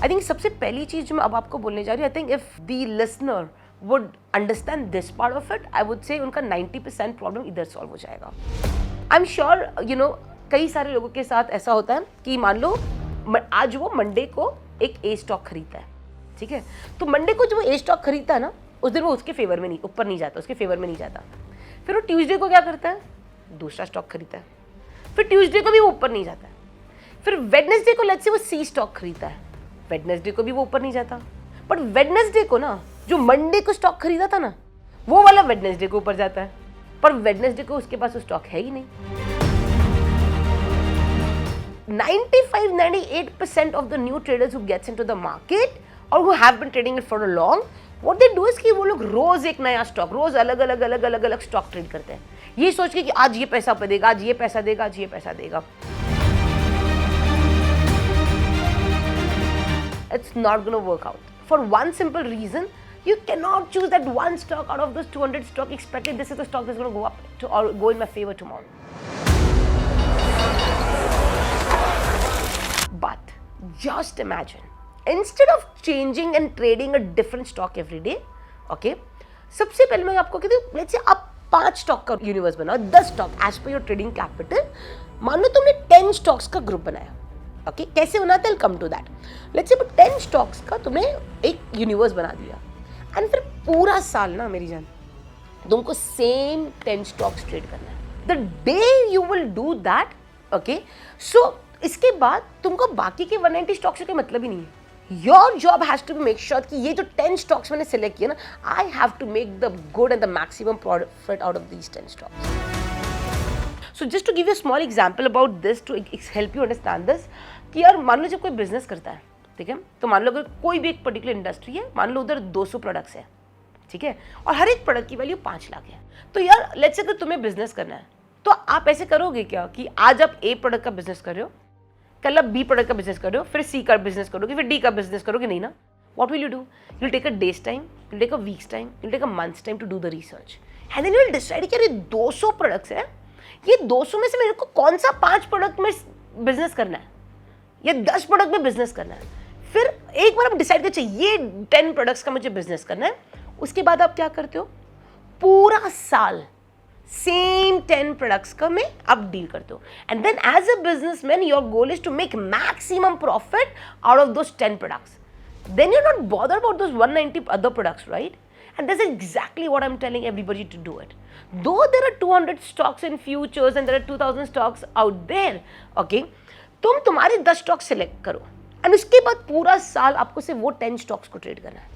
I think सबसे पहली चीज जो मैं अब आपको बोलने जा रही हूँ, I think if the listener would understand this part of it, I would say उनका 90% प्रॉब्लम इधर सॉल्व हो जाएगा। I am sure you know कई सारे लोगों के साथ ऐसा होता है कि मान लो आज वो मंडे को एक ए स्टॉक खरीदता है, ठीक है, तो मंडे को जो ए स्टॉक खरीदता है ना, उस दिन वो उसके फेवर में नहीं, ऊपर नहीं जाता, उसके फेवर में नहीं जाता। फिर वो ट्यूसडे को क्या करता है, दूसरा स्टॉक खरीदता है, फिर ट्यूसडे को भी वो ऊपर नहीं जाता है। फिर वेडनेसडे को लेट्स से वो सी स्टॉक खरीदता है, वेडनेसडे को भी वो ऊपर नहीं जाता। बट वेडनेसडे को ना जो मंडे को स्टॉक खरीदा था ना, वो वाला वेडनेसडे को ऊपर जाता है, पर वेडनेसडे को उसके पास वो स्टॉक है ही नहीं। 95-98% of the new traders who gets into the market or who have been trading it for a long, what they do is कि वो लोग रोज एक नया स्टॉक, रोज अलग अलग स्टॉक ट्रेड करते हैं, ये सोच के कि आज ये पैसा देगा, आज ये पैसा देगा, आज ये पैसा देगा। It's not going to work out for one simple reason. You cannot choose that one stock out of those 200 stock expected this is the stock that's going to go up to or go in my favor tomorrow. But just imagine, instead of changing and trading a different stock every day, okay, सबसे पहले मैं आपको कहती हूँ, let's say आप 5 stock का universe बनाओ, 10 stock as per your trading capital. मान लो तुमने 10 स्टॉक्स का ग्रुप बनाया, ओके, कैसे बनाते हैं, come to that. Let's say 10 stocks का तुमने एक यूनिवर्स बना दिया, एंड फिर पूरा साल ना मेरी जान तुमको सेम 10 स्टॉक्स ट्रेड करना है। The day you will do that, okay, so इसके बाद तुमको बाकी के 190 स्टॉक्स से कोई मतलब ही नहीं है। Your job has to be make sure कि ये जो 10 स्टॉक्स मैंने सिलेक्ट किया ना, I have to make the good and the maximum profit out of these 10 stocks. So just to give you small example about this to help you understand this, कि यार मान लो जब कोई बिजनेस करता है, ठीक है, तो मान लो अगर कोई भी एक पर्टिकुलर इंडस्ट्री है, मान लो उधर 200 प्रोडक्ट्स है, ठीक है, और हर एक प्रोडक्ट की वैल्यू 5 लाख है। तो यार लेट्स से अगर तुम्हें बिजनेस करना है, तो आप ऐसे करोगे क्या कि आज आप ए प्रोडक्ट का बिजनेस कर रहे हो, कल आप बी प्रोडक्ट का बिजनेस कर रहे हो, फिर सी का बिजनेस करोगे, फिर डी का बिजनेस करोगे, नहीं ना। What will you do, you will take a days time, you will take a weeks time, you will take a months time to do the research, and then you will decide कि ये 200 products है, ये 200 में से मेरे को कौन सा 5 प्रोडक्ट में बिजनेस करना है या 10 प्रोडक्ट में बिजनेस करना है। फिर एक बार आप डिसाइड कर चाहिए ये 10 प्रोडक्ट्स का मुझे बिजनेस करना है, उसके बाद आप क्या करते हो, पूरा साल सेम 10 प्रोडक्ट्स का में आप डील करते हो, and then as a businessman your goal is to make maximum profit out of those 10 products. Then you not bother about those 190 other products, right? And this is exactly what I'm telling everybody to do it. Though there are 200 stocks in futures and there are 2000 stocks out there, okay, तुम तुम्हारे 10 stocks select करो, and उसके बाद पूरा साल आपको सिर्फ वो 10 स्टॉक्स को ट्रेड करना है।